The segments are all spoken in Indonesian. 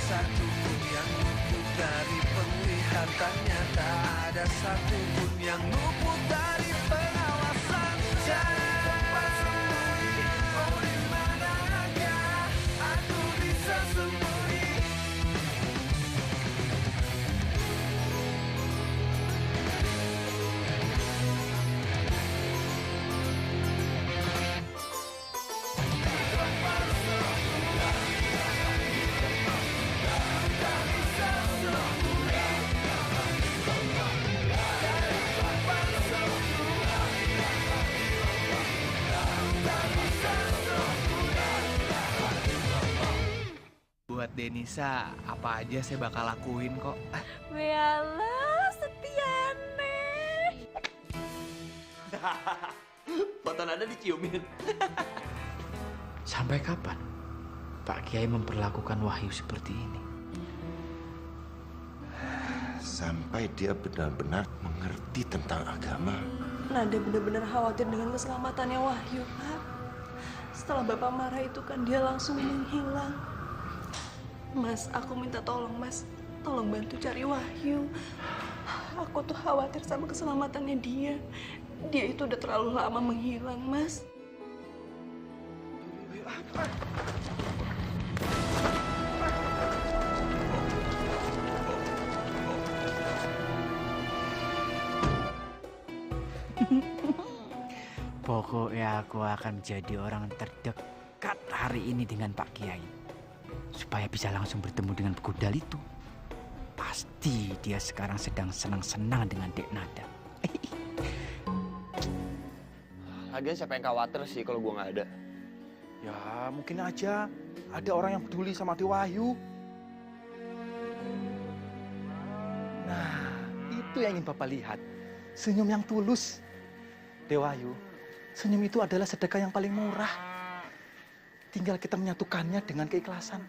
satupun yang luput dari penglihatannya, tak ada satupun yang luput dari pengawasan. Tempat sembunyi, oh di manakah aku bisa sembunyi? Buat Denisa, apa aja saya bakal lakuin kok. Walah, setiane. Foto Nada diciumin. Sampai kapan Pak Kiai memperlakukan Wahyu seperti ini? Sampai dia benar-benar mengerti tentang agama. Nada benar-benar khawatir dengan keselamatannya Wahyu, Pak. Setelah Bapak marah itu kan dia langsung menghilang. Mas, aku minta tolong, Mas. Tolong bantu cari Wahyu. Aku tuh khawatir sama keselamatannya dia. Dia itu udah terlalu lama menghilang, Mas. Pokoknya aku akan menjadi orang terdekat hari ini dengan Pak Kiai, supaya bisa langsung bertemu dengan begudal itu. Pasti dia sekarang sedang senang-senang dengan Dek Nada. Lagian siapa yang khawatir sih kalau gua nggak ada? Ya mungkin aja ada orang yang peduli sama Dek Wahyu. Nah, itu yang ingin Bapak lihat. Senyum yang tulus. Dek Wahyu, senyum itu adalah sedekah yang paling murah. Tinggal kita menyatukannya dengan keikhlasan.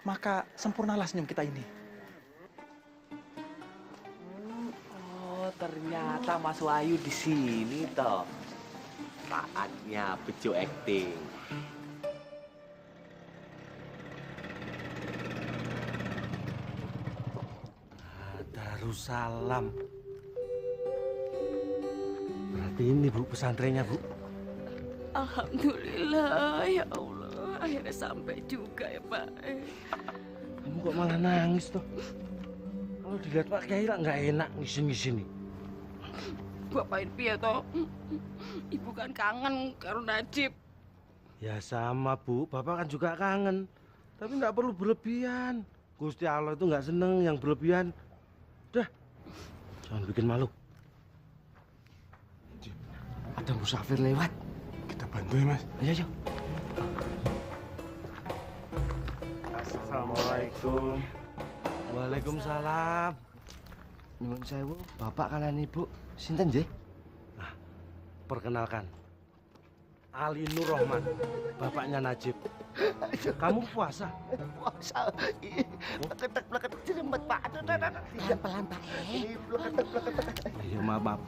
Maka sempurnalah senyum kita ini. Oh, ternyata Mas Wahyu di sini toh. Saatnya Bejo acting. Darussalam. Berarti ini Bu pesantrennya Bu. Alhamdulillah, ya Allah. Akhirnya sampai juga ya, Pak. Kamu kok malah nangis toh? Kalau dilihat Pak Kiai lah nggak enak ngisin-ngisin nih. Bapak piye toh? Ibu kan kangen karo Najib. Ya sama Bu, Bapak kan juga kangen. Tapi nggak perlu berlebihan. Gusti Allah itu nggak seneng yang berlebihan. Udah, jangan bikin malu. Ada musafir lewat. Kita bantu ya, Mas. Ayo, ayo. Assalamualaikum. Waalaikumsalam. Nyuwun sewu, Bapak kalian Ibu sinten nggih? Nah, perkenalkan. Ali Nur Rahman, bapaknya Najib. Kamu puasa? Puasa. Pleketek jerembet Pak. Pelan-pelan Pak. Pleketek. Iya, maaf.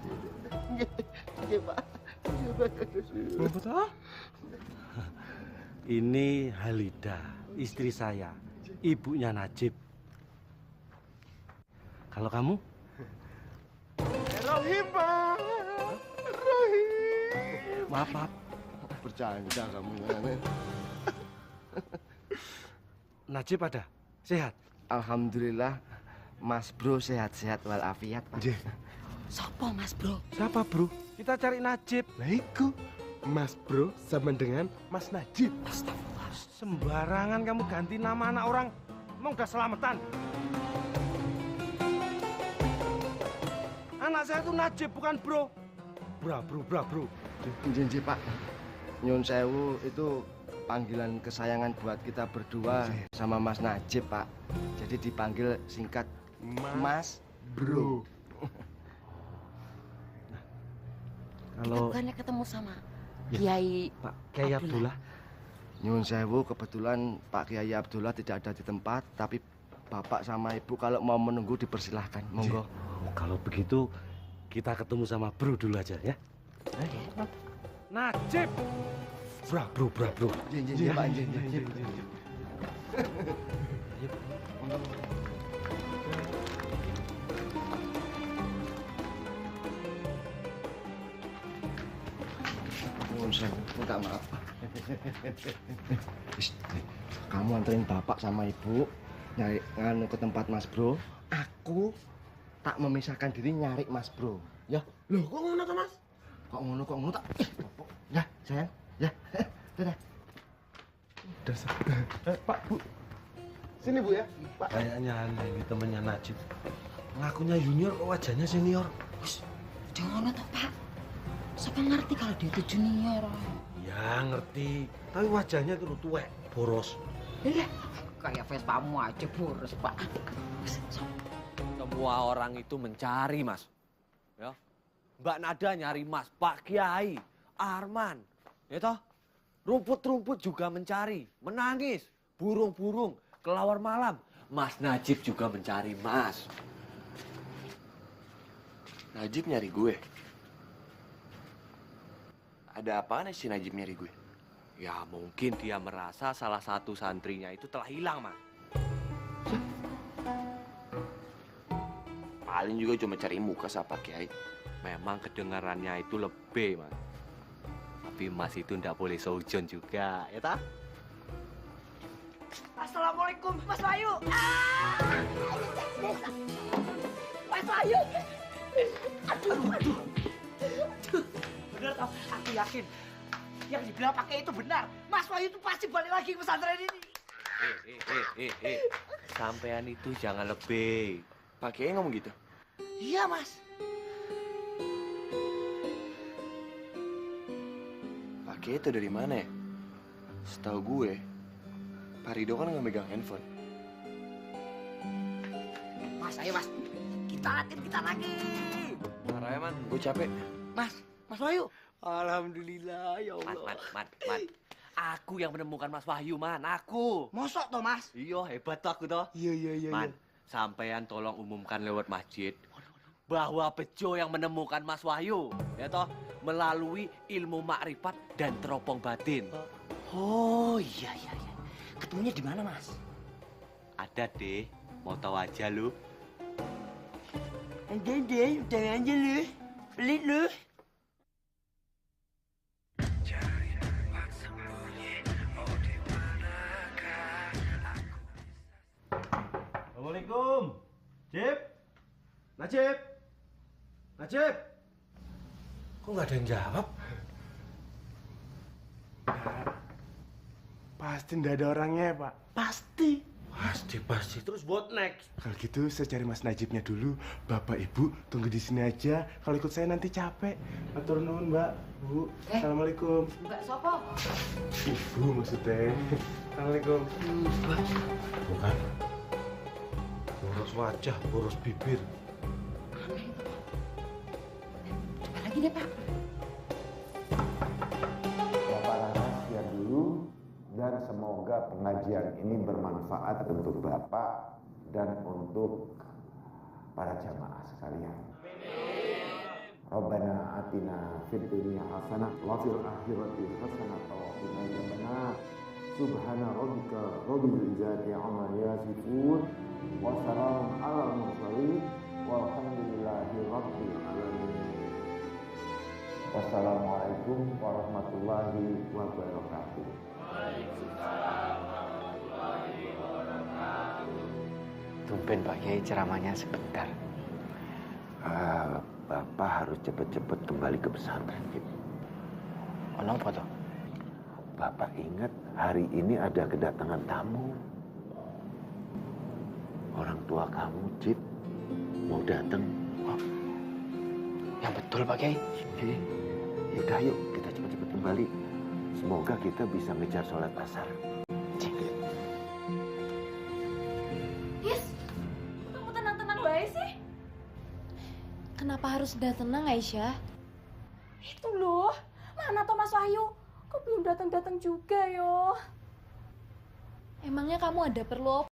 Iya Pak. Betul? Ini Halida, istri saya, ibunya Najib. Kalau kamu? Rohim, Pak. Rohim. Maaf. Bercanda kamu. Najib ada? Sehat? Alhamdulillah, Mas Bro sehat-sehat walafiat. Nggih. Sopo Mas Bro? Siapa Bro? Kita cari Najib. Nah, iku Mas Bro sama dengan Mas Najib. Astagfirullah. Sembarangan kamu ganti nama anak orang. Emang udah selamatan? Anak saya itu Najib, bukan Bro. Bro. Nggih Pak. Nyun sewu itu panggilan kesayangan buat kita berdua sama Mas Najib Pak. Jadi dipanggil singkat Mas Bro. Kalau Bukannya ketemu sama Ya, Kiai Pak Kiai Abdullah. Nyun sewu, kebetulan Pak Kiai Abdullah tidak ada di tempat, tapi Bapak sama Ibu kalau mau menunggu dipersilahkan. Monggo. Oh, kalau begitu kita ketemu sama Bro dulu aja ya. Najib. Bro. Iya Pak. Saya minta maaf. Kamu anterin bapak sama ibu nyari nganu ke tempat Mas Bro. Aku tak memisahkan diri nyari Mas Bro. Ya, Loh, kok ngono to, Mas? kok ngono tak. Ya, sayang. Ya. Dadah. Dasar. Pak, Bu. Sini, Bu ya. Pak. Kayaknya aneh ini temennya Najib. Ngakunya junior kok wajahnya senior. Jangan toh Pak. Siapa ngerti kalau dia itu junior? Ya ngerti, tapi wajahnya tuh tuwek, boros. Iya, kayak Vespamu aja boros Pak. Semua orang itu mencari, Mas. Ya. Mbak Nada nyari Mas, Pak Kiai, Arman, ya toh? Rumput-rumput juga mencari, menangis, burung-burung, kelawar malam. Mas Najib juga mencari Mas. Najib nyari gue? Ada apaan sih Najib nyari gue? Ya mungkin dia merasa salah satu santrinya itu telah hilang, Mas. Paling juga cuma cari muka sama Pak Kiai. Memang kedengarannya itu lebih, Mas. Tapi Mas itu ndak boleh seujon juga, ya tak? Assalamualaikum Mas Wahyu. Mas Wahyu. Aduh. Benar toh, aku yakin yang dibilang pakai itu benar. Mas Wahyu itu pasti balik lagi ke pesantren ini. Sampean itu jangan lebih. Pak Kiai ngomong gitu? Iya, Mas. Pak Kiai itu dari mana ya? Setahu gue, Pak Rido kan nggak megang handphone. Mas, ayo Mas. Kita lagi. Marah ya, Man. Gue capek. Mas Wahyu. Alhamdulillah, ya Allah. Man. Aku yang menemukan Mas Wahyu, Man. Aku. Mosok toh, Mas? Iya, hebat toh aku toh. Iya. Man, sampean tolong umumkan lewat masjid bahwa Bejo yang menemukan Mas Wahyu, ya toh, melalui ilmu makrifat dan teropong batin. Oh, iya. Ketemunya di mana, Mas? Ada deh, mau tahu aja lu. Ada deh, udah aja lu. Pelit lu. Assalamualaikum. Najib? Najib? Kok nggak ada yang jawab? Pasti ndak ada orangnya, Pak. Pasti. Terus buat next. Kalau gitu saya cari Mas Najibnya dulu. Bapak Ibu tunggu di sini aja. Kalau ikut saya nanti capek. Matur nuwun, Mbak. Bu. Assalamualaikum. Mbak Sopo. Ibu maksudnya. Assalamualaikum. Bukan. Boros wajah, boros bibir. Coba lagi deh, Pak. Bapak Rana sekian dulu dan semoga pengajian ini bermanfaat untuk Bapak dan untuk para jamaah sekalian. Rabbana atina fid dunya hasanah wa fil akhirati hasanah wa qina adzabannar. Subhana rabbika rabbil izzati amma yasifun wa salamun alal mursalin walhamdulillahi rabbil alamin. Wassalamualaikum warahmatullahi wabarakatuh. Tumben Pak Kiai ceramahnya sebentar. Bapak harus cepat-cepat kembali ke pesantren. Kenapa toh? Bapak ingat hari ini ada kedatangan tamu. Orang tua kamu, Cip, mau datang. Yang betul Pak Kiai. Yaudah yuk, kita cepat-cepat kembali. Semoga kita bisa ngejar sholat asar. Yes, kamu tenang-tenang baik sih. Kenapa harus udah tenang, Aisyah? Itu loh, mana toh Mas Wahyu? Kok belum datang-datang juga yo? Emangnya kamu ada perlu?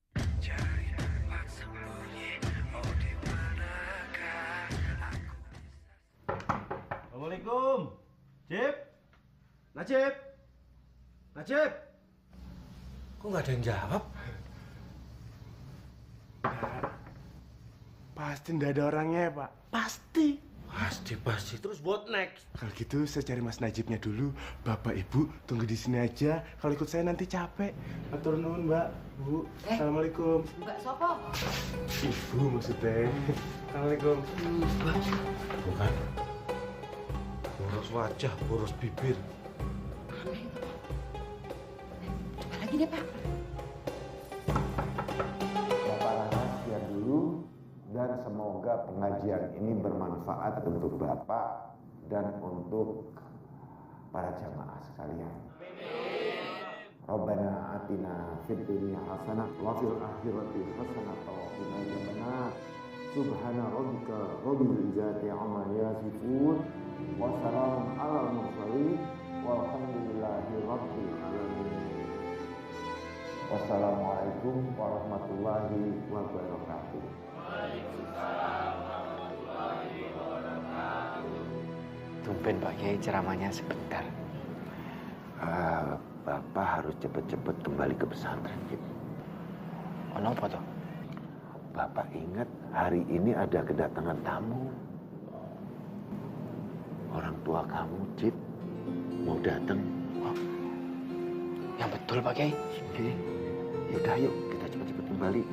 Assalamualaikum. Najib? Kok nggak ada yang jawab? Pasti ndak ada orangnya, Pak. Pasti. Pasti. Terus what next? Kalau gitu saya cari Mas Najibnya dulu. Bapak Ibu tunggu di sini aja. Kalau ikut saya nanti capek. Atur nuhun, Mbak. Bu. Assalamualaikum. Mbak Sopo. Ibu maksudnya. Assalamualaikum. Bukan. Boros wajah, boros bibir. Coba lagi deh, Pak. Bapak Rana sekian dulu, dan semoga pengajian ini bermanfaat untuk Bapak dan untuk para jamaah sekalian. Rabbana atina fid dunya hasanah wa fil akhirati hasanah wa qina adzabannar. Subhana rabbika rabbil izzati amma yasifun wa salamun alal mursalin walhamdulillahi rabbil alamin. Wassalamualaikum warahmatullahi wabarakatuh. Tumben Pak Kiai ceramahnya sebentar. Bapak harus cepat-cepat kembali ke pesantren, Cip. Kenapa toh? Bapak ingat hari ini ada kedatangan tamu. Orang tua kamu, Cip, mau datang. Yang betul Pak Kiai. Yaudah, yuk kita cepat-cepat kembali.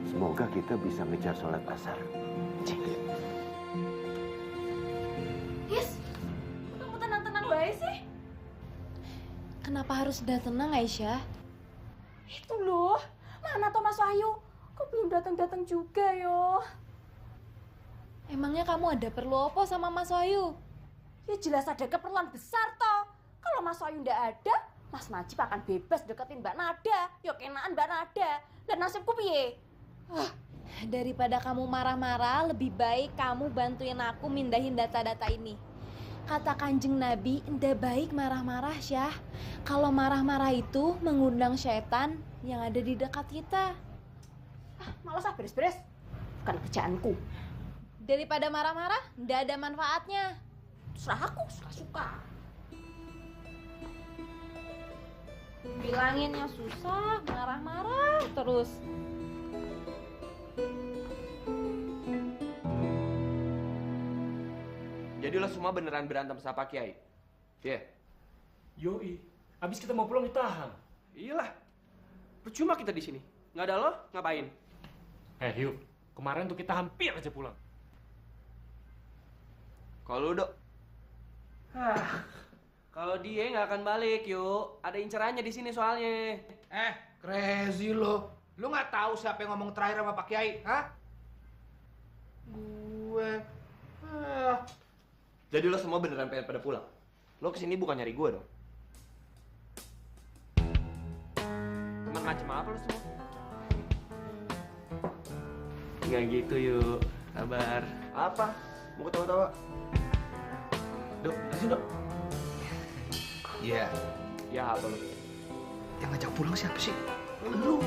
Semoga kita bisa ngejar sholat asar. Yes, kamu tenang-tenang baik sih. Kenapa harus udah tenang, Aisyah? Itu loh, mana toh Mas Wahyu? Kok belum datang-datang juga yo? Emangnya kamu ada perlu apa sama Mas Wahyu? Ya jelas ada keperluan besar toh. Kalau Mas Wahyu ndak ada, Mas Najib akan bebas deketin Mbak Nada. Yo kenaan Mbak Nada. Dan nasibku piye? Daripada kamu marah-marah, lebih baik kamu bantuin aku mindahin data-data ini. Kata Kanjeng Nabi, ndak baik marah-marah, Syah. Kalau marah-marah itu mengundang setan yang ada di dekat kita. Malas beres-beres. Bukan kerjaanku. Daripada marah-marah, ndak ada manfaatnya. Terserah aku, suka-suka. Bilanginnya susah, marah-marah terus. Jadi lo semua beneran berantem sama Pak Kiai? Iya? Yoi, abis kita mau pulang ditahan. Iyalah, percuma kita di sini. Nggak ada lo, ngapain? Yuk, kemarin tuh kita hampir aja pulang. Kalau Dok? Kalau dia nggak akan balik, yuk. Ada incerannya di sini soalnya. Crazy lo. Lu nggak tahu siapa yang ngomong terakhir sama Pak Kiai, hah? Gue. Jadi lo semua beneran pengen pada pulang? Lo kesini bukan nyari gue dong? Teman macam apa lo semua? Nggak gitu yuk, sabar. Apa? Mau ketawa-tawa? Dok, sini Dok. Iya. Ya apa lo? Yang ngajak pulang siapa sih? Lu.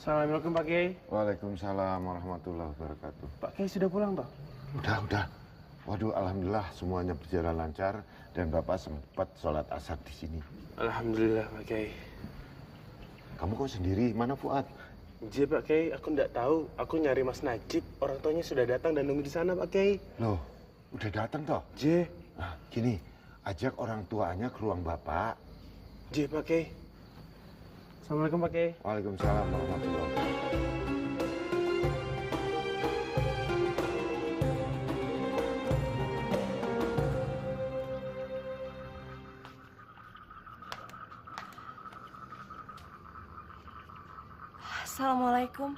Assalamualaikum Pak Kiai. Waalaikumsalam warahmatullahi wabarakatuh. Pak Kiai sudah pulang toh? Udah. Waduh, alhamdulillah semuanya berjalan lancar dan Bapak sempat sholat asar di sini. Alhamdulillah Pak Kiai. Kamu kok sendiri? Mana Fuad? Iya Pak Kiai, aku nggak tahu. Aku nyari Mas Najib. Orang tuanya sudah datang dan nunggu di sana Pak Kiai. Loh, udah datang toh? J. Nah, gini, ajak orang tuanya ke ruang Bapak. J Pak Kiai. Assalamualaikum Pak Kiai. Waalaikumsalam warahmatullahi wabarakatuh. Assalamualaikum.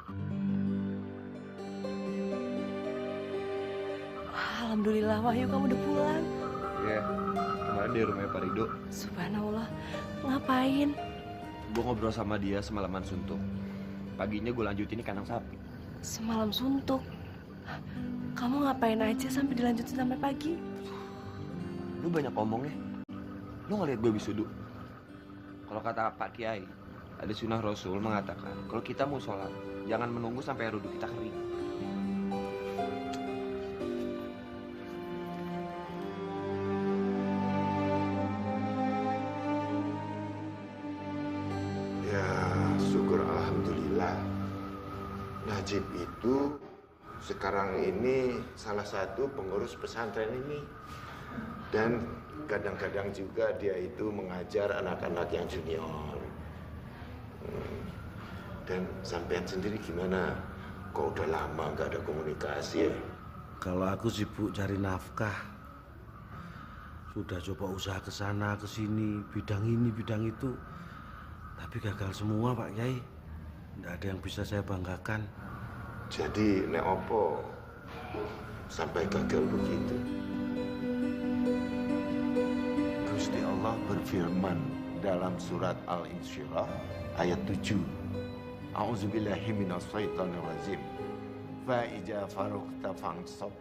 Alhamdulillah Wahyu kamu udah pulang. Iya, kemarin di rumahnya Pak Rido. Subhanallah, ngapain? Gue ngobrol sama dia semalaman suntuk. Paginya gue lanjutin di kandang sapi. Semalam suntuk. Kamu ngapain aja sampai dilanjutin sampai pagi? Lu banyak omong ya. Lu nggak lihat gue wisudu? Kalau kata Pak Kiai, ada sunnah Rasul mengatakan kalau kita mau sholat, jangan menunggu sampai air wudhu kita kering. Najib itu sekarang ini salah satu pengurus pesantren ini. Dan kadang-kadang juga dia itu mengajar anak-anak yang junior. Dan sampean sendiri gimana? Kok udah lama nggak ada komunikasi ya? Kalau aku sibuk cari nafkah. Sudah coba usaha ke sana, ke sini, bidang ini, bidang itu. Tapi gagal semua, Pak Kiai. Tidak ada yang bisa saya banggakan. Jadi, nek opo sampai gagal begitu? Gusti Allah berfirman dalam surat Al-Insyirah ayat 7. A'udzubillahi minasyaitonirrajim. Fa ija faraqta fansab.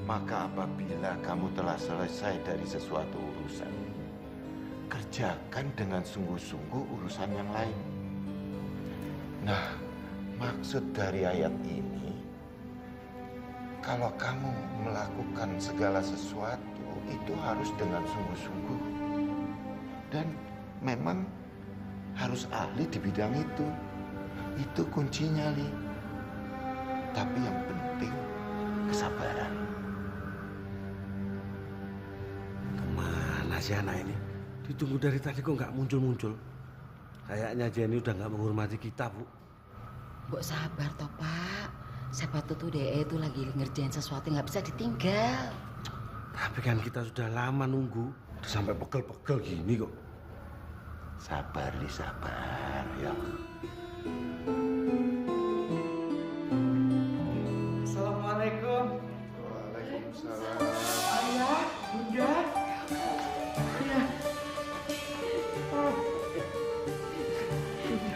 Maka apabila kamu telah selesai dari sesuatu urusan, kerjakan dengan sungguh-sungguh urusan yang lain. Nah, maksud dari ayat ini, kalau kamu melakukan segala sesuatu itu harus dengan sungguh-sungguh. Dan memang harus ahli di bidang itu. Itu kuncinya, Li. Tapi yang penting kesabaran. Kemana si anak ini? Ditunggu dari tadi kok nggak muncul-muncul. Kayaknya Jenny udah nggak menghormati kita, Bu. Mbok sabar toh, Pak. Siapa tuh DE itu lagi ngerjain sesuatu nggak bisa ditinggal. Tapi kan kita sudah lama nunggu. Udah sampai pegel-pegel gini kok. Sabar, Li, sabar ya. Assalamualaikum. Waalaikumsalam. Ayah, Bunda. Ayah. Oh.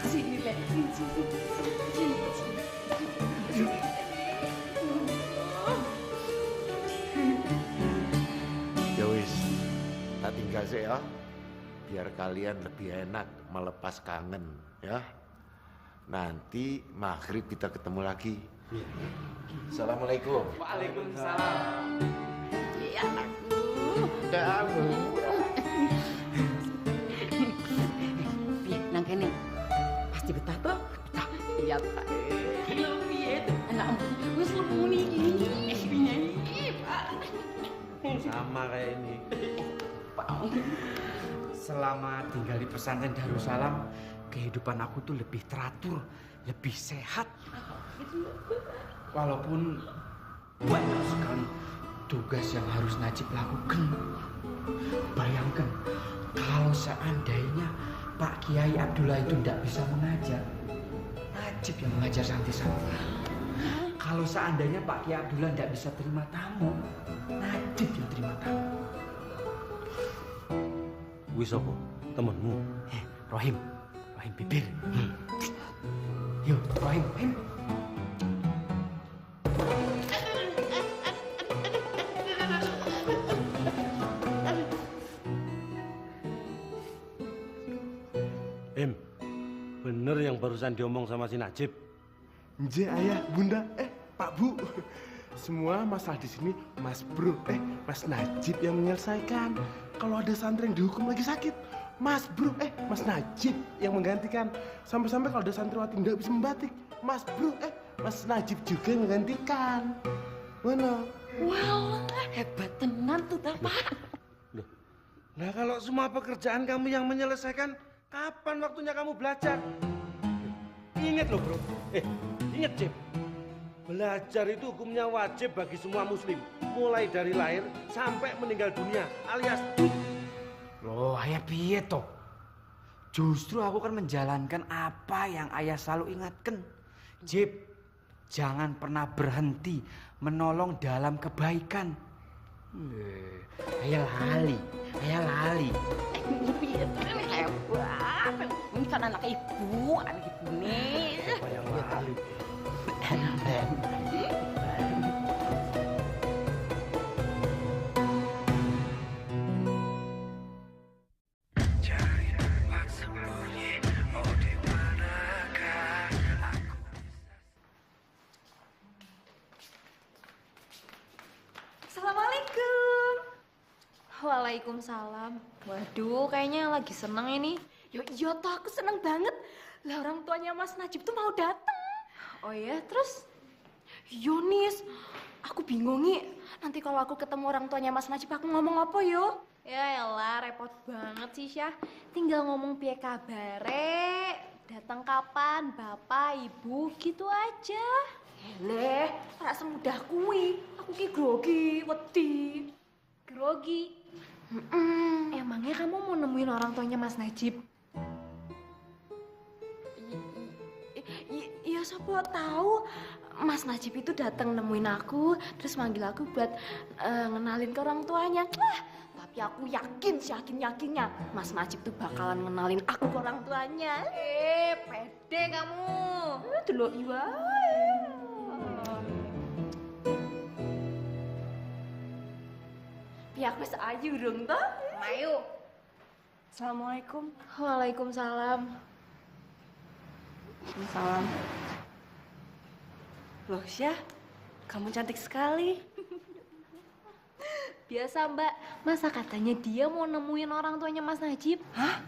Sini, Le. Sini. Ya wis, tak tinggal sih ya. Biar kalian lebih enak melepas kangen ya. Nanti maghrib kita ketemu lagi. Assalamualaikum. Waalaikumsalam. Iya, anakku. Kamu. Piye nang kene? Pasti betah toh? Betah. Iya, Pak. Iya, piye tuh? Anakmu wis lemuni iki. Piye, Pak? Sama kayak ini. Pak. Selama tinggal di pesantren Darussalam, kehidupan aku tuh lebih teratur, lebih sehat. Walaupun banyak sekali tugas yang harus Najib lakukan. Bayangkan kalau seandainya Pak Kiai Abdullah itu tidak bisa mengajar, Najib yang mengajar santri-santri. Kalau seandainya Pak Kiai Abdullah tidak bisa terima tamu, Najib yang terima tamu. Wis apa? Temenmu? Rohim bibir. Yuk, Rohim. Bener yang barusan diomong sama si Najib? Nje, Ayah, Bunda, Pak Bu. Semua masalah di sini Mas Bro, Mas Najib yang menyelesaikan. Kalau ada santri yang dihukum lagi sakit, Mas Bro, Mas Najib yang menggantikan. Sampai-sampai kalau ada santriwati nggak bisa membatik, Mas Bro, Mas Najib juga yang menggantikan. Mana? Wah, hebat tenan tuh, Pak. Nah, kalau semua pekerjaan kamu yang menyelesaikan, kapan waktunya kamu belajar? Ingat loh, Bro. Ingat, Jib. Belajar itu hukumnya wajib bagi semua muslim. Mulai dari lahir sampai meninggal dunia, alias Loh, ayah piye toh? Justru aku kan menjalankan apa yang ayah selalu ingatkan. Jib, jangan pernah berhenti menolong dalam kebaikan. Ayah lali. Piye hebat. Ini kan anak ibu nih. Siapa yang lali? Assalamualaikum. Waalaikumsalam. Waduh, kayaknya lagi seneng ini. Iya toh, aku seneng banget. Lah orang tuanya Mas Najib tuh mau datang. Oh ya, terus? Yonis, aku bingung nih. Nanti kalau aku ketemu orang tuanya Mas Najib, aku ngomong apa yo? Ya elah, repot banget sih Syah. Tinggal ngomong piye kabare, datang kapan, bapak, ibu, gitu aja. Leh, ora semudah kuwi. Aku ki grogi, wedi. Grogi? Emangnya kamu mau nemuin orang tuanya Mas Najib? Iya, siapa tahu Mas Najib itu datang nemuin aku, terus manggil aku buat ngenalin ke orang tuanya. Tapi aku yakinnya Mas Najib tuh bakalan ngenalin aku ke orang tuanya. Pede kamu. Delok iwa. Piye aku wis ayu dong toh? Ayo. Assalamualaikum. Waalaikumsalam. Salam. Loh, Syah, kamu cantik sekali. Biasa Mbak, masa katanya dia mau nemuin orang tuanya Mas Najib? Hah?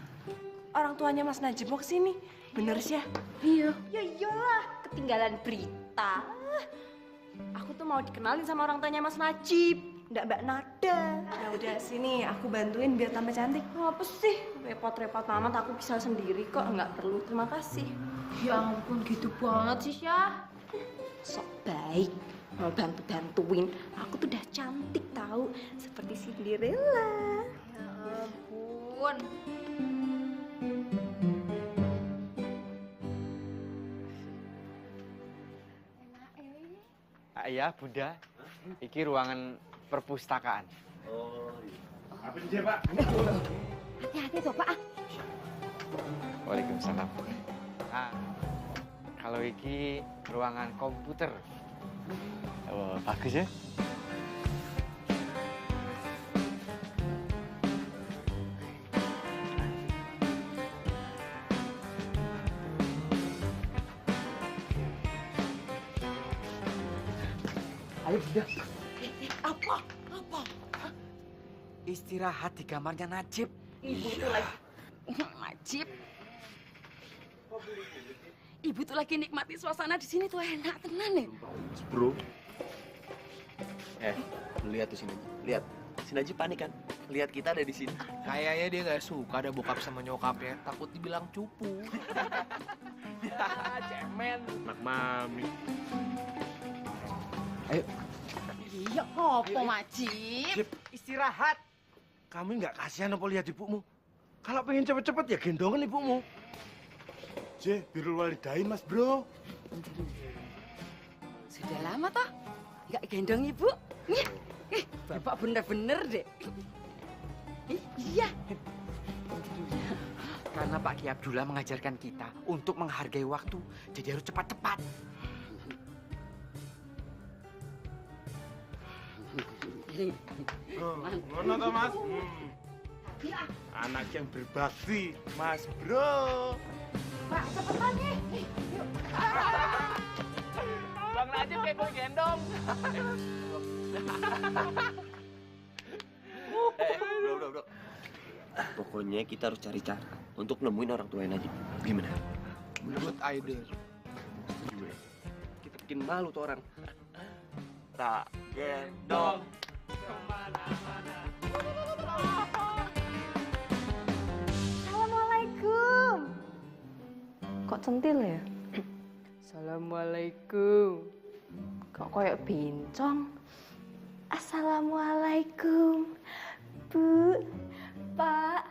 Orang tuanya Mas Najib mau kesini? Bener Syah? Iya. Ya iyalah, ketinggalan berita. Aku tuh mau dikenalin sama orang tuanya Mas Najib. Nggak Mbak Nada. Ya udah sini, aku bantuin biar tambah cantik. Apa sih? Repot-repot amat, aku bisa sendiri kok. Nggak perlu, terima kasih. Ya ampun, gitu banget sih Syah. Sok baik, mau bantu-bantuin. Aku tuh udah cantik tahu, seperti Cinderella. Ya ampun. Ayah, Bunda, iki ruangan perpustakaan. Oh, iya. Apa aja, Pak? Hati-hati toh, Pak. Waalaikumsalam. Ah, kalau iki ruangan komputer. Oh, bagus ya. Ayo, Bunda. Apa? Apa? Istirahat di kamarnya Najib. Ibu tuh lagi... Najib. Ibu tuh lagi nikmati suasana di sini tuh enak tenan nih. Bro. Lihat tuh sini. Lihat. Si Najib panik kan? Lihat kita ada di sini. Kayaknya dia nggak suka ada bokap sama nyokapnya. Takut dibilang cupu. Ya, cemen. Anak mami. Ayo. Iya, apa Majib? Istirahat. Kamu nggak kasihan apa lihat ibumu? Kalau pengen cepet-cepet ya gendongan ibumu. Birrul walidain, Mas Bro. Sudah lama toh nggak gendong ibu. Bapak bener-bener deh. Iya. Karena Pak Ki Abdullah mengajarkan kita untuk menghargai waktu, jadi harus cepat-cepat. Ngono toh, Mas? Anak yang berbakti, Mas Bro. Pak, cepetan nih. Bang Najib kayak gue gendong. Bro. Pokoknya kita harus cari cara untuk nemuin orang tua Najib. Gimana? Good idea. Gimana? Kita bikin malu tuh orang. Tak gendong. Assalamualaikum. Kok centil ya? Assalamualaikum. Kok kayak bencong? Assalamualaikum. Bu, Pak,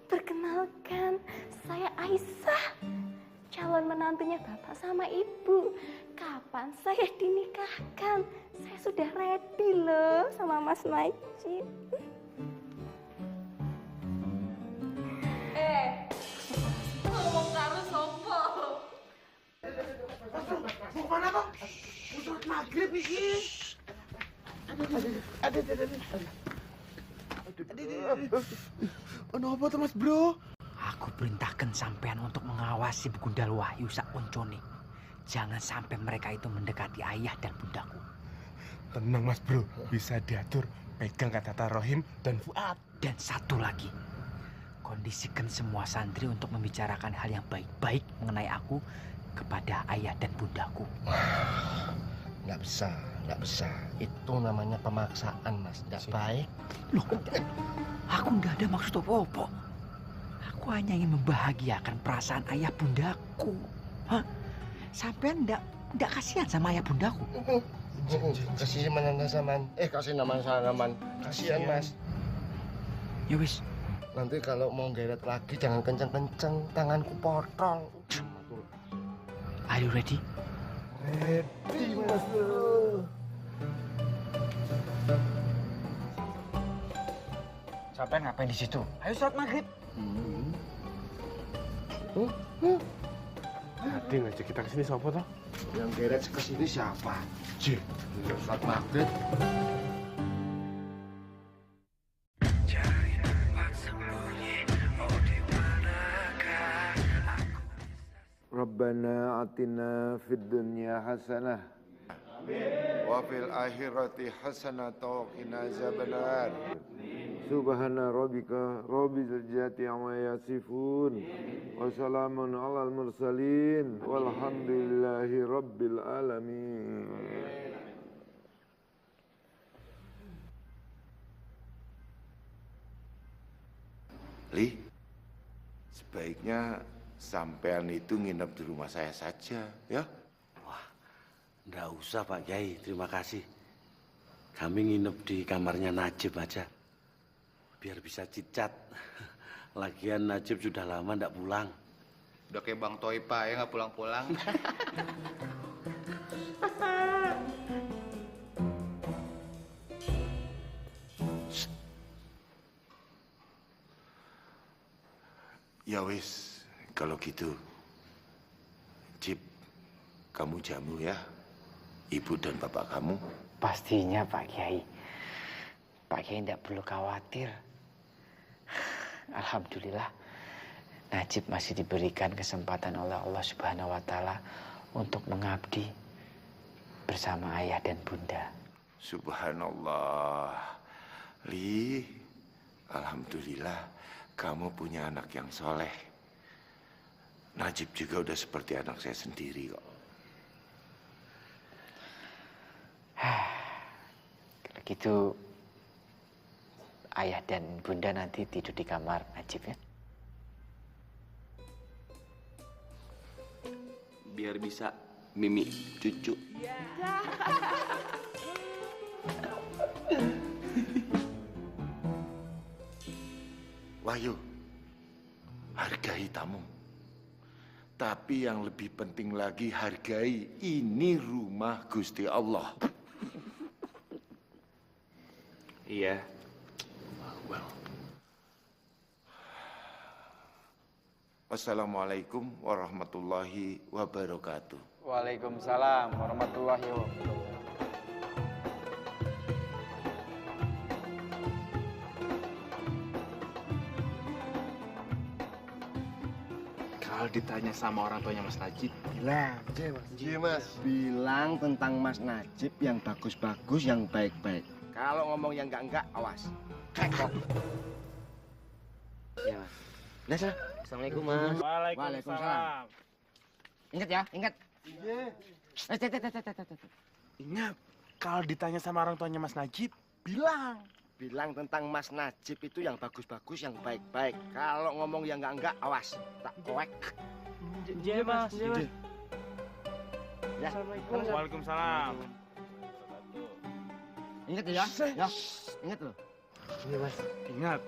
perkenalkan saya Aisyah. Calon menantunya Bapak sama Ibu. Kapan saya dinikahkan? Saya sudah ready loh sama Mas Najib. Ngomong karo sopo? Mau kemana kok? Sholat maghrib nih. Ono apa tuh, Mas Bro? Aku perintahkan sampean untuk mengawasi Begundal Wahyu sak oncone. Jangan sampai mereka itu mendekati ayah dan bundaku. Tenang, Mas Bro. Bisa diatur. Pegang kata Rohim dan Fuad. Dan satu lagi, kondisikan semua santri untuk membicarakan hal yang baik-baik mengenai aku kepada ayah dan bundaku. Nggak bisa, nggak bisa. Itu namanya pemaksaan, Mas. Nggak baik. Loh, aku nggak ada maksud apa-apa. Aku hanya ingin membahagiakan perasaan ayah bundaku. Hah? Sampai nggak kasihan sama ayah bundaku. Kasih mana saman? Kasih nama salaman. Kasihan, Mas. Ya wis. Nanti kalau mau geret lagi jangan kenceng-kenceng, tanganku potong. Are you ready? Ready, Mas Bro. Sampai ngapain di situ? Ayo sholat maghrib. Tadi ngajak kita kesini siapa toh? Yang geret kesini siapa? Jih, sholat maghrib. Rabbana atina fid dunya hasanah wa fil akhirati hasanah wa qina azabannar. Subhana rabbika rabbil izzati amma yasifun wa salamun alal mursalin walhamdulillahi rabbil alamin. Li, sebaiknya sampean itu nginep di rumah saya saja, ya? Wah, nggak usah Pak Kiai, terima kasih. Kami nginep di kamarnya Najib aja, biar bisa cicat. Lagian Najib sudah lama nggak pulang. Udah kayak Bang Toipa ya nggak pulang-pulang. Ya wis, kalau gitu, Cip, kamu jamu ya, ibu dan bapak kamu. Pastinya Pak Kiai. Pak Kiai tidak perlu khawatir. Alhamdulillah, Najib masih diberikan kesempatan oleh Allah Subhanahu wa Ta'ala untuk mengabdi bersama ayah dan bunda. Subhanallah, Li, alhamdulillah kamu punya anak yang soleh. Najib juga udah seperti anak saya sendiri kok. Kalau gitu, ayah dan bunda nanti tidur di kamar Najib ya. Biar bisa mimi cucu. Wahyu, hargai tamu. Tapi yang lebih penting lagi, hargai ini rumah Gusti Allah. Iya. Well. Wassalamualaikum warahmatullahi wabarakatuh. Waalaikumsalam warahmatullahi wabarakatuh. Kalau ditanya sama orang tuanya Mas Najib, bilang, Mas. Bilang tentang Mas Najib yang bagus-bagus, yang baik-baik. Kalau ngomong yang enggak, awas. Kekok. Ya, Mas. Udah, Assalamualaikum, Mas. Waalaikumsalam. Ingat ya, ingat. Ingat, kalau ditanya sama orang tuanya Mas Najib, bilang. Bilang tentang Mas Najib itu yang bagus-bagus, yang baik-baik. Kalau ngomong yang enggak, awas. Tak koek. Iya, Mas. Ya. Waalaikumsalam. Ingat ya, ya. Ingat loh. Iya, Mas. Ingat,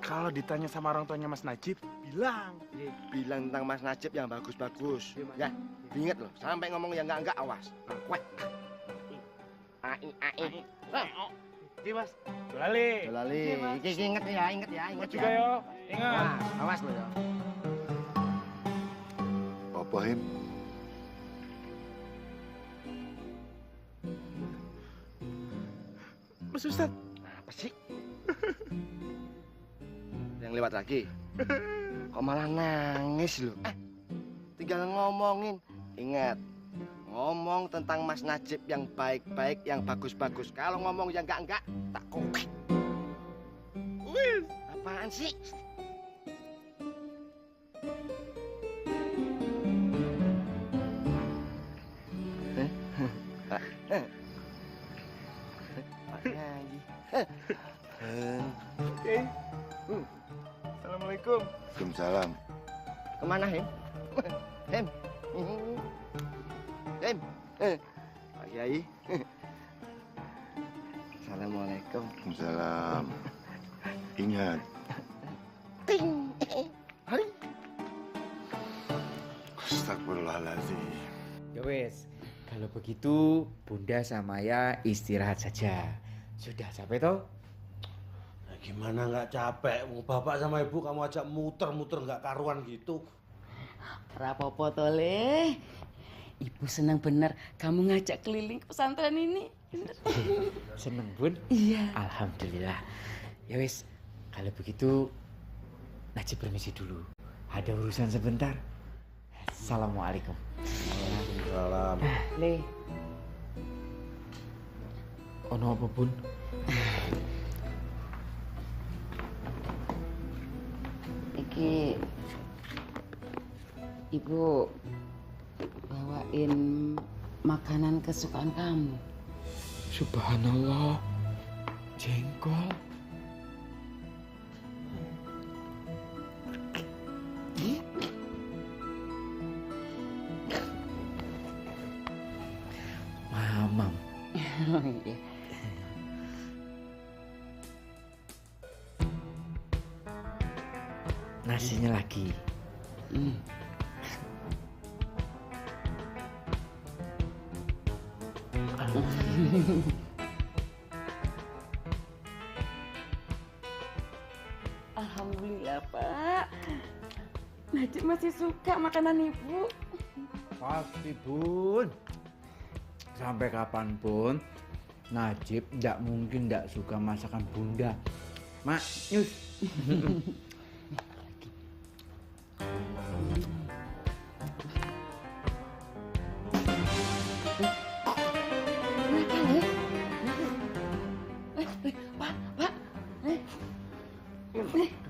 kalau ditanya sama orang tuanya Mas Najib, bilang. Bilang tentang Mas Najib yang bagus-bagus. Ya, ingat loh. Sampai ngomong yang enggak, awas. Tak koek. Ai. Iya, Mas. Dolali. Ingat ya, ingat ya. Ingat juga yo. Ingat. Nah, awas lo ya. Apa, Him? Mas Ustad. Apa sih? Yang lewat lagi. Kok malah nangis lo? Tinggal ngomongin. Ingat. Ngomong tentang Mas Najib yang baik-baik, yang bagus-bagus. Kalau ngomong yang enggak, tak kokek. Apaan sih? Oke. Assalamualaikum. Waalaikumsalam. Kemana, Hem? Hem. Hem. Pak Kiai. Assalamualaikum. Waalaikumsalam. Ingat. Ting. Hai. Astagfirullahaladzim. Ya wes, kalau begitu Bunda sama ya istirahat saja. Sudah capek toh? Nah, gimana nggak capek? Bapak sama ibu kamu ajak muter-muter nggak karuan gitu. Rapopo tole. Ibu senang benar kamu ngajak keliling ke pesantren ini. Seneng Bun? Iya. Alhamdulillah. Ya wes, kalau begitu Najib permisi dulu. Ada urusan sebentar. Assalamualaikum. Waalaikumsalam. Le. Ono apa Bun? Iki Ibu bawain makanan kesukaan kamu. Subhanallah. Jengkol. Mamam. Oh, iya. Nasinya lagi. Alhamdulillah Pak. Najib masih suka makanan Ibu. Pasti Bun. Sampai kapanpun Najib tidak mungkin tidak suka masakan Bunda. Mak, nyus.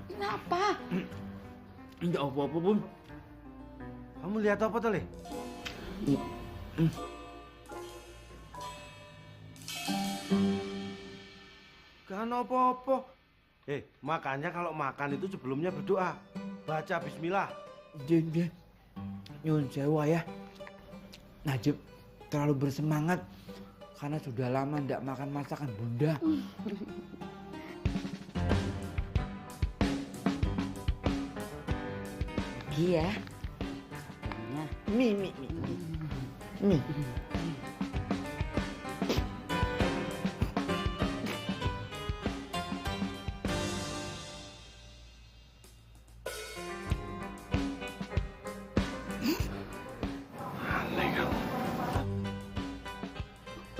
Kenapa? Enggak apa-apa, Bun. Kamu lihat apa tuh, Le? Kan apa-apa. Makanya kalau makan itu sebelumnya berdoa. Baca bismillah. Jen. Nyun sewa ya. Najib terlalu bersemangat karena sudah lama tidak makan masakan Bunda. Iya. Mi.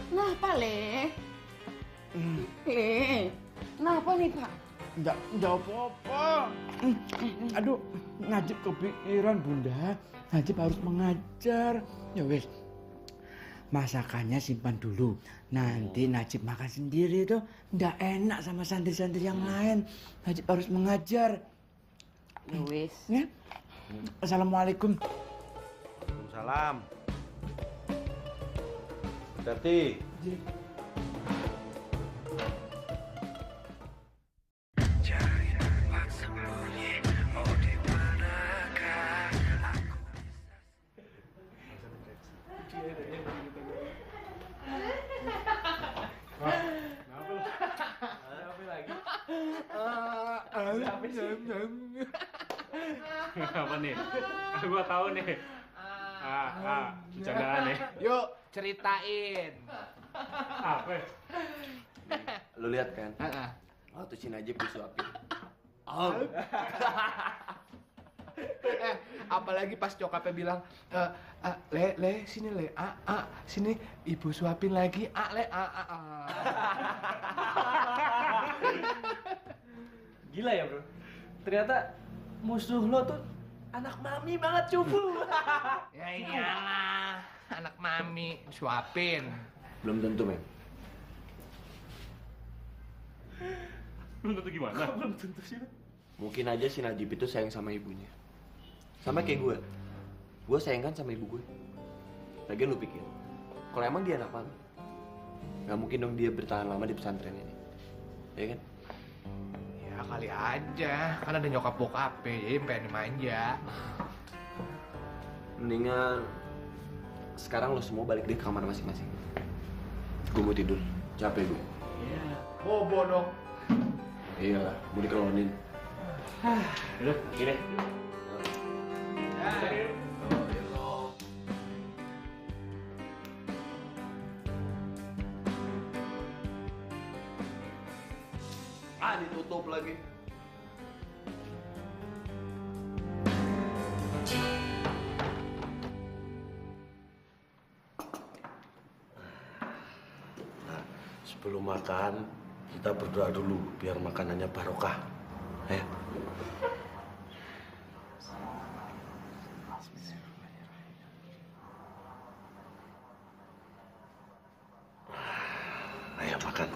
Kenapa, Le? Le, kenapa nih, Pak? Enggak apa-apa. Aduh, Najib kepikiran Bunda. Najib harus mengajar. Ya wes, masakannya simpan dulu. Nanti Najib makan sendiri tuh. Nggak enak sama santri-santri yang lain. Najib harus mengajar. Ya wes. Ya. Assalamualaikum. Waalaikumsalam. Hati-hati. Apa nih? Gua tahu nih. Bercandaan nih. Yuk, ceritain. Apa? Lu lihat kan? Waktu si Najib disuapin. Apalagi pas cokapnya bilang, Le, sini Le, sini ibu suapin lagi, Le, Gila ya bro, ternyata musuh lo tuh anak mami banget cupu. Ya iyalah, anak mami suapin. Belum tentu, men. Belum tentu gimana? Belum tentu sih. Mungkin aja si Najib itu sayang sama ibunya. Sama kayak gue. Gue sayang kan sama ibu gue. Lagian lu pikir, kalau emang dia anak mami, nggak mungkin dong dia bertahan lama di pesantren ini. ya kan? Ya kali aja, kan ada nyokap bokap jadi pengen manja. Mendingan sekarang lo semua balik deh ke kamar masing-masing. Gue mau tidur, capek gue. Iya. Bobo dong. Iyalah, mau dikelonin. Udah, gini. Ditutup lagi. Nah, sebelum makan kita berdoa dulu biar makanannya barokah. Ya. Ayo makan.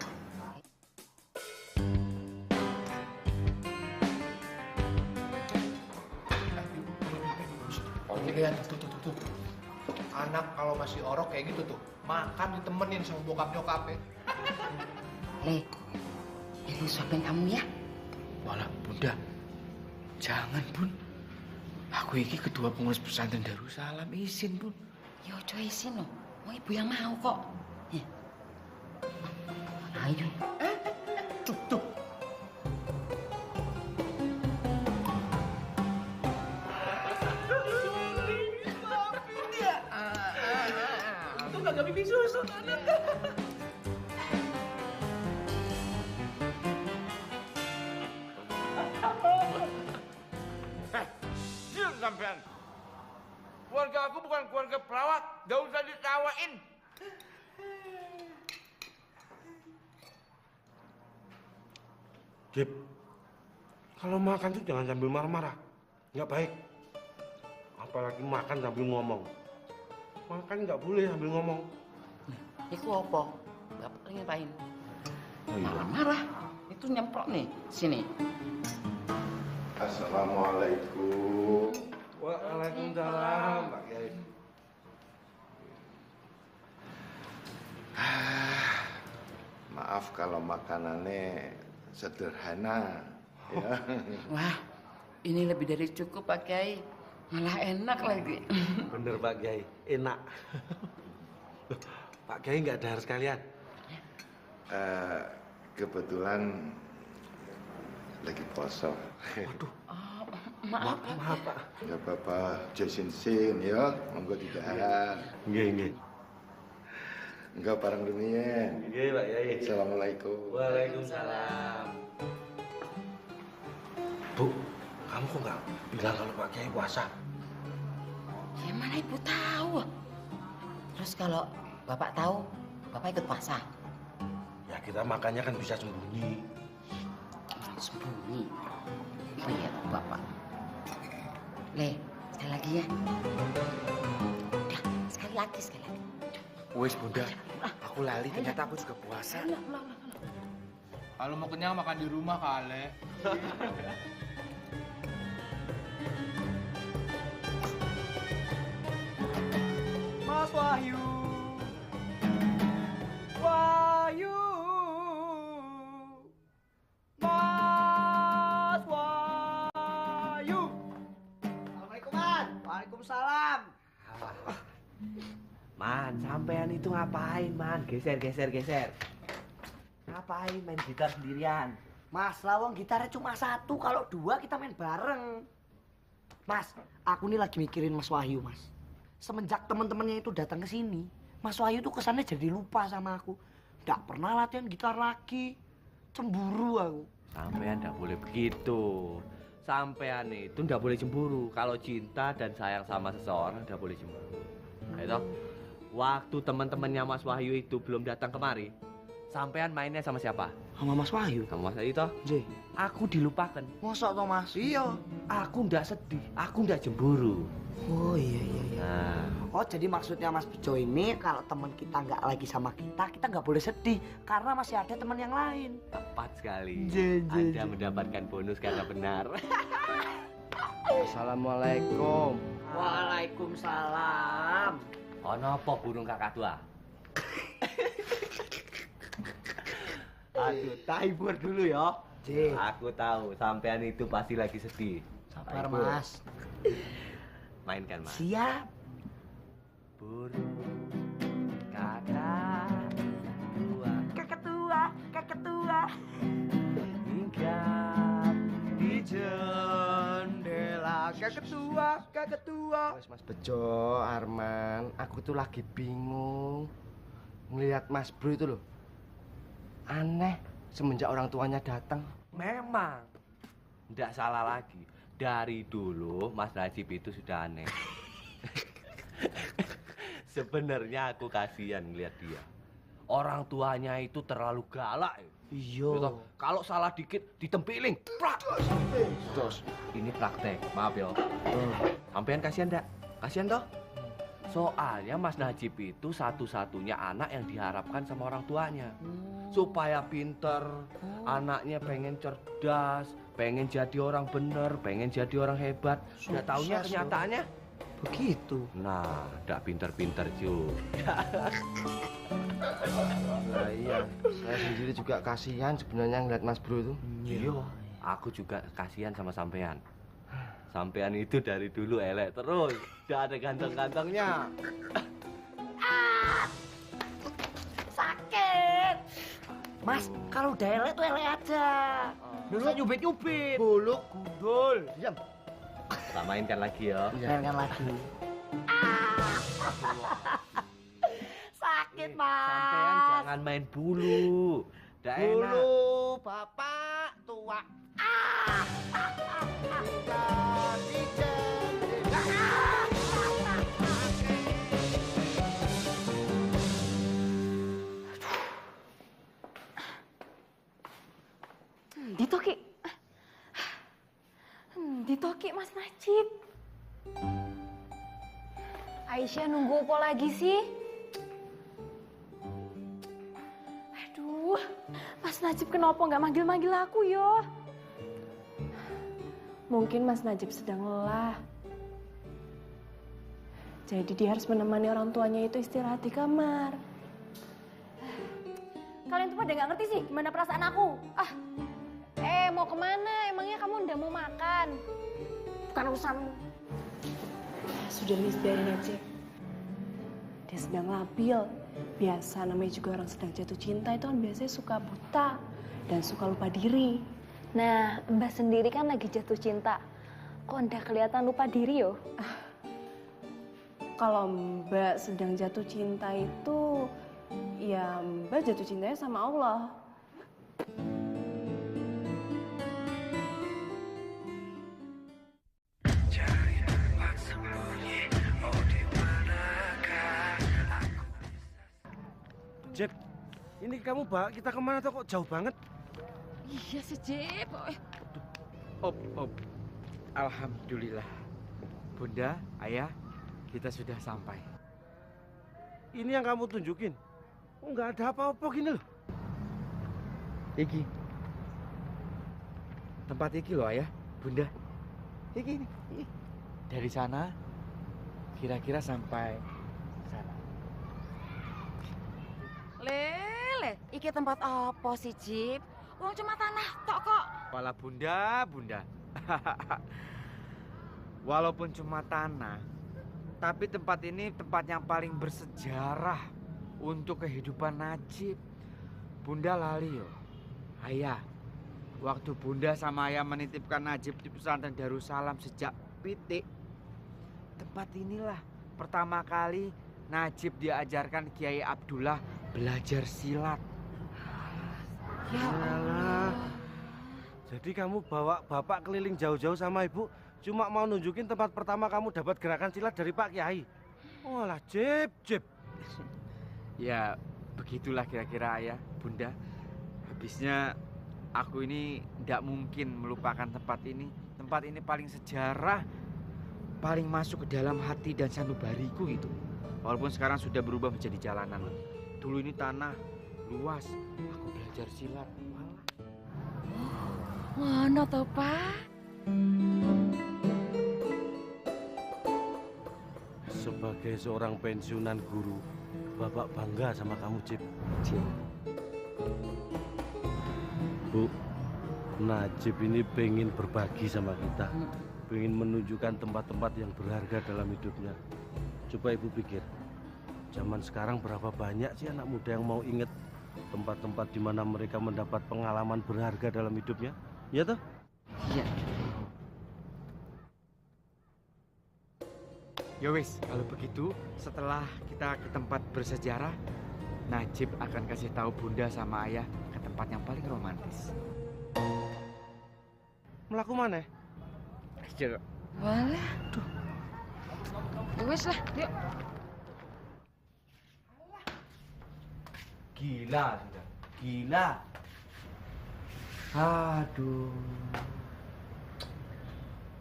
Iya, tuh. Anak kalau masih orok kayak gitu tuh, makan ditemenin sama bokap nyokapnya. Ini suapin kamu ya. Malah Bunda, jangan Bun. Aku ini ketua pengurus pesantren Darussalam, izin Bun. Ya ojo izin loh, mau ibu yang mau kok. Ya. Ayo. Tuh. Gak pipi susu Diam sampean. Keluarga aku bukan keluarga pelawak, gak usah ditawain. Jip, kalau makan tuh jangan sambil marah-marah, nggak baik. Apalagi makan sambil ngomong. Makan nggak boleh sambil ngomong. Itu apa? Bapak lagi ngapain? Oh, iya. Marah-marah. Itu nyemprot nih, sini. Assalamualaikum. Waalaikumsalam, Pak Kiai. Maaf kalau makanannya sederhana. Ya. Wah, ini lebih dari cukup Pak Kiai. Malah enak lagi. Bener Pak Kiai, enak. Pak Kiai nggak dahar sekalian? Kebetulan lagi poso. Waduh. Maaf Pak. Nggak apa-apa, jasin-sin ya, monggo didahar. Nggih. Enggak bareng lumiyen. Nggih Pak Kiai. Assalamualaikum. Waalaikumsalam. Bu, kamu kok nggak bilang kalau Pak Kiai puasa? Ya mana ibu tahu. Terus kalau bapak tahu, bapak ikut puasa. Ya kita makannya kan bisa sembunyi. Sembunyi. Lihat bapak. Sekali lagi ya. Udah, sekali lagi. Wes Bunda, aku lali ternyata aku juga puasa. Kalau mau kenyang makan di rumah kali. Mas Wahyu. Mas Wahyu. Assalamualaikum, Man. Waalaikumsalam. Man, sampean itu ngapain, Man? Geser. Ngapain main gitar sendirian? Mas, lawang gitarnya cuma satu, kalau dua kita main bareng. Mas, aku nih lagi mikirin Mas Wahyu, Mas. Semenjak teman-temannya itu datang ke sini, Mas Wahyu tuh kesannya jadi lupa sama aku. Nggak pernah latihan gitar lagi. Cemburu aku. Sampean nggak boleh begitu. Sampean itu nggak boleh cemburu. Kalau cinta dan sayang sama seseorang nggak boleh cemburu. Itu waktu teman-temannya Mas Wahyu itu belum datang kemari, sampean mainnya sama siapa? Sama Mas Wahyu. Sama Mas Wahyu toh? J. Aku dilupakan. Mosok toh, Mas? Iya. Aku nggak sedih. Aku nggak cemburu. Oh iya. Nah. Oh jadi maksudnya Mas Bejo ini kalau teman kita nggak lagi sama kita nggak boleh sedih karena masih ada teman yang lain. Tepat sekali. J. Anda mendapatkan bonus karena benar. Assalamualaikum. Waalaikumsalam. Ono apa burung kakak tua? Aduh, hibur dulu ya. Cip. Aku tahu sampean itu pasti lagi sedih. Sabar, Hibur. Mas. Mainkan, Mas. Siap. Burung kakak tua, keketua. hinggap di jendela keketua. Mas Bejo, Arman, aku tuh lagi bingung ngelihat Mas Bro itu loh. Aneh semenjak orang tuanya datang. Memang tidak salah lagi. Dari dulu Mas Najib itu sudah aneh. Sebenarnya aku kasihan ngeliat dia. Orang tuanya itu terlalu galak. Iya. Kalau salah dikit ditempiling. Prak. Terus ini praktek. Maaf ya. Sampean kasihan enggak? Kasihan toh? Soalnya Mas Najib itu satu-satunya anak yang diharapkan sama orang tuanya. Supaya pinter, anaknya pengen cerdas, pengen jadi orang bener, pengen jadi orang hebat. Nggak taunya kenyataannya begitu. Nah, nggak pinter-pinter juga. Nah iya, saya sendiri juga kasihan sebenarnya ngeliat Mas Bro itu. Iya, aku juga kasihan sama sampean. Sampean itu dari dulu elek terus, nggak ada ganteng-gantengnya. Sakit. Mas, kalau udah elek tuh elek aja. Dulu nyubit-nyubit. Buluk, gundul. Diam. Kita mainkan lagi ya. Mainkan lagi. Sakit, Mas. Sampean jangan main bulu. Nggak enak. Bulu, Bapak tua. Ditoki Mas Najib. Aisyah nunggu apa lagi sih? Aduh, Mas Najib kenapa nggak manggil-manggil aku yo? Mungkin Mas Najib sedang lelah. Jadi dia harus menemani orang tuanya itu istirahat di kamar. Kalian tuh pada nggak ngerti sih gimana perasaan aku. Mau kemana? Emangnya kamu udah mau makan? Bukan urusanmu. Sudah Lis, biarin aja. Dia sedang labil. Biasa namanya juga orang sedang jatuh cinta itu kan biasanya suka buta dan suka lupa diri. Nah, Mbak sendiri kan lagi jatuh cinta. Kok udah kelihatan lupa diri yo? Kalau Mbak sedang jatuh cinta itu, ya Mbak jatuh cintanya sama Allah. Jeb, ini kamu bawa kita kemana tuh kok jauh banget? Iya sih, Jeb. Op. Alhamdulillah. Bunda, Ayah, kita sudah sampai. Ini yang kamu tunjukin? Oh, nggak ada apa-apa gini loh. Iki. Tempat iki loh, Ayah, Bunda. Iki nih. Dari sana kira-kira sampai sana. Lele, iki tempat apa sih, Jib? Wong cuma tanah tok kok. Walah Bunda. Walaupun cuma tanah, tapi tempat ini tempat yang paling bersejarah untuk kehidupan Najib. Bunda lali yo. Ayah, waktu Bunda sama Ayah menitipkan Najib di pesantren Darussalam sejak pitik, tempat inilah pertama kali Najib diajarkan Kiai Abdullah belajar silat. Ya Allah. Jadi kamu bawa bapak keliling jauh-jauh sama ibu cuma mau nunjukin tempat pertama kamu dapat gerakan silat dari Pak Kiai. Walah, Jeb. Ya, begitulah kira-kira Ayah, Bunda. Habisnya aku ini tidak mungkin melupakan tempat ini. Tempat ini paling sejarah, paling masuk ke dalam hati dan sanubariku gitu. Walaupun sekarang sudah berubah menjadi jalanan. Dulu ini tanah luas, aku belajar silat. Ngono to, Pak? Sebagai seorang pensiunan guru, Bapak bangga sama kamu, Jeb. Bu, Najib ini pengen berbagi sama kita. Pengen menunjukkan tempat-tempat yang berharga dalam hidupnya. Coba Ibu pikir, zaman sekarang berapa banyak sih anak muda yang mau inget tempat-tempat di mana mereka mendapat pengalaman berharga dalam hidupnya? Ya toh? Iya. Ya wis, kalau begitu setelah kita ke tempat bersejarah, Najib akan kasih tahu Bunda sama Ayah ke tempat yang paling romantis. Melaku mana? Ayo. Walah. Duh. Ya wis lah, yuk. Gila sudah, gila. Aduh.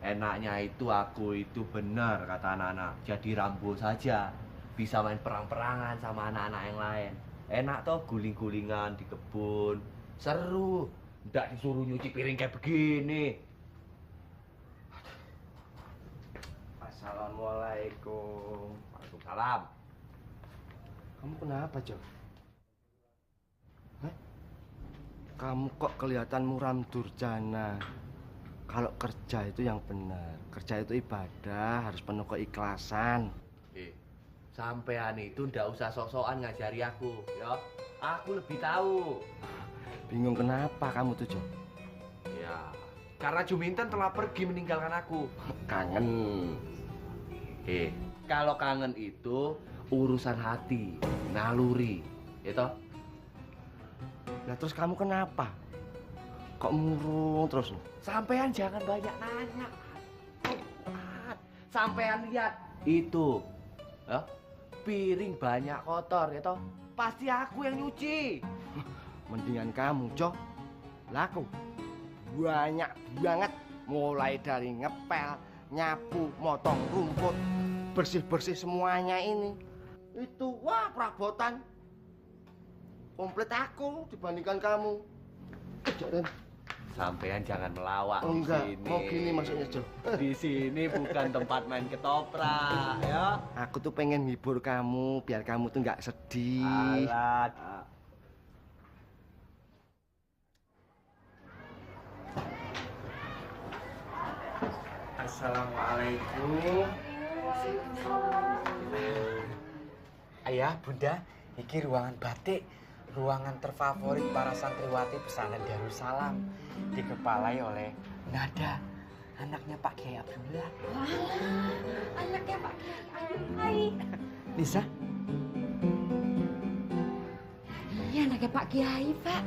Enaknya itu aku itu benar kata anak-anak. Jadi Rambo saja. Bisa main perang-perangan sama anak-anak yang lain. Enak toh guling-gulingan di kebun. Seru. Nggak disuruh nyuci piring kayak begini. Assalamualaikum. Waalaikumsalam. Kamu kenapa, Jo? Hah? Kamu kok kelihatan muram durjana? Kalau kerja itu yang benar. Kerja itu ibadah, harus penuh keikhlasan. Sampean itu ndak usah sok-sokan ngajari aku, ya. Aku lebih tahu. Bingung kenapa kamu tuh, Jo? Ya, karena Juminten telah pergi meninggalkan aku. Kangen. Kalau kangen itu urusan hati, naluri, ya toh? Nah terus kamu kenapa? Kok murung terus? Sampean jangan banyak nanya. Sampean lihat itu, ya, piring banyak kotor, ya toh? Pasti aku yang nyuci. Mendingan kamu, Jo. Laku banyak banget, mulai dari ngepel, nyapu, motong rumput, bersih-bersih semuanya ini. Itu wah perabotan komplit aku dibandingkan kamu. Kejadian. Sampean jangan melawak Oh, enggak, di sini. mau gini maksudnya, Jo. Di sini bukan tempat main ketoprak, ya. Aku tuh pengen hibur kamu biar kamu tuh nggak sedih. Alat. Assalamualaikum. Ayah, Bunda, iki ruangan batik, ruangan terfavorit para santriwati pesantren Darussalam, dikepalai oleh Nada, anaknya Pak Kiai Abdullah. Anaknya Pak Kiai. Nisa? Iya, anaknya Pak Kiai, Pak.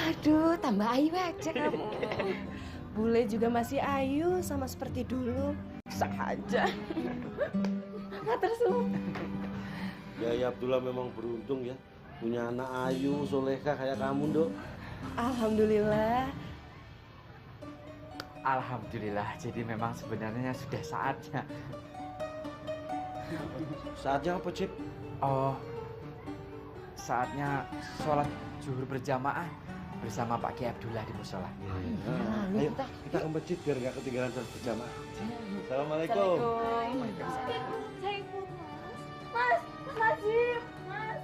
Aduh, tambah ayu aja kamu. Bule juga masih ayu sama seperti dulu. Sah aja. Nggak tersuh. Ya Abdullah memang beruntung ya. Punya anak ayu, solehah kayak kamu, Dok. Alhamdulillah. Alhamdulillah, jadi memang sebenarnya sudah saatnya. Saatnya apa, Cip? Oh, saatnya sholat zuhur berjamaah bersama Pak Kiai Abdullah di musola. Ayo kita ke masjid biar nggak ketinggalan sholat berjamaah. Assalamualaikum. Saya ikut, Mas. Mas Najib. Mas.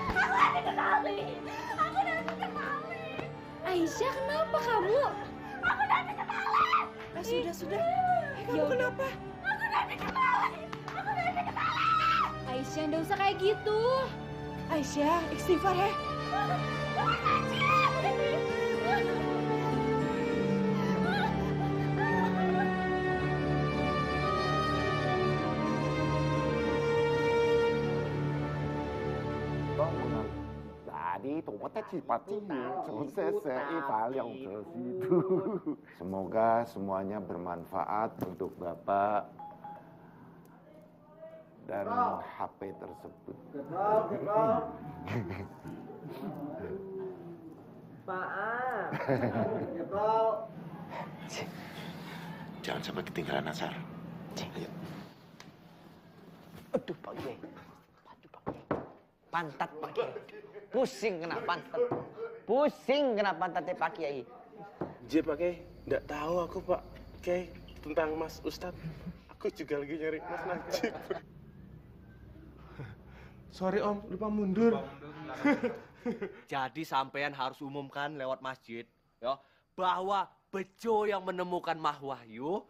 Aku udah dikenali. Aisyah, kenapa kamu? Aku udah dikenali. Sudah. Kamu kenapa? Aku udah dikenali. Aisyah, nggak usah kayak gitu. Aisyah, istighfar ya. Semoga semuanya bermanfaat untuk Bapak dan HP tersebut. Jangan sampai ketinggalan asar. Ayo. Aduh, Pak Kiai. Pantat Pak Kiai. Pusing kena pantat. Pusing kena pantatnya Pak Kiai. Jep, Pak Kiai. Nggak tahu aku, Pak Kiai, tentang Mas Ustadz. Aku juga lagi nyari Mas Najib. Sorry Om, lupa mundur. Jadi sampean harus umumkan lewat masjid, ya, bahwa Bejo yang menemukan Mah Wahyu.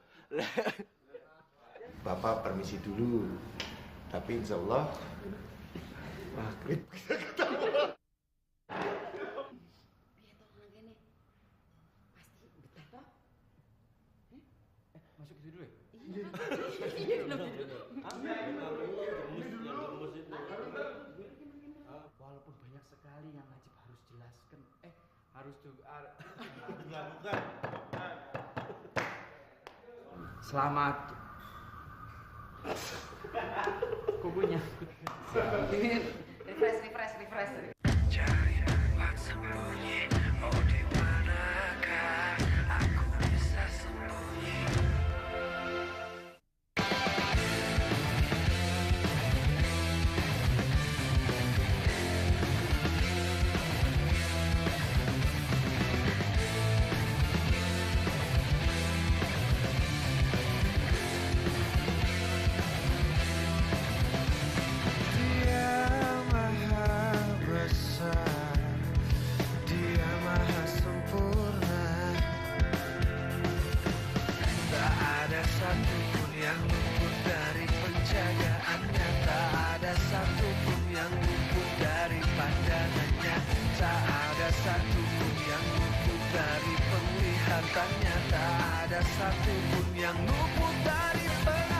Bapak permisi dulu. Tapi insya Allah maghrib bisa ketemu. Masuk ke situ dulu ya? Walaupun banyak sekali yang Najib harus jelaskan. Harus dilakukan. Selamat. Kukunya. Ini refresh. Cari tempat sembunyi, oh di manakah aku bisa sembunyi? Dia maha besar, Dia maha sempurna. Tak ada satupun yang luput dari penjagaannya, tak ada satupun yang luput dari pandangannya, tak ada satupun yang luput dari penglihatannya, tak ada satupun yang luput dari penglihatannya.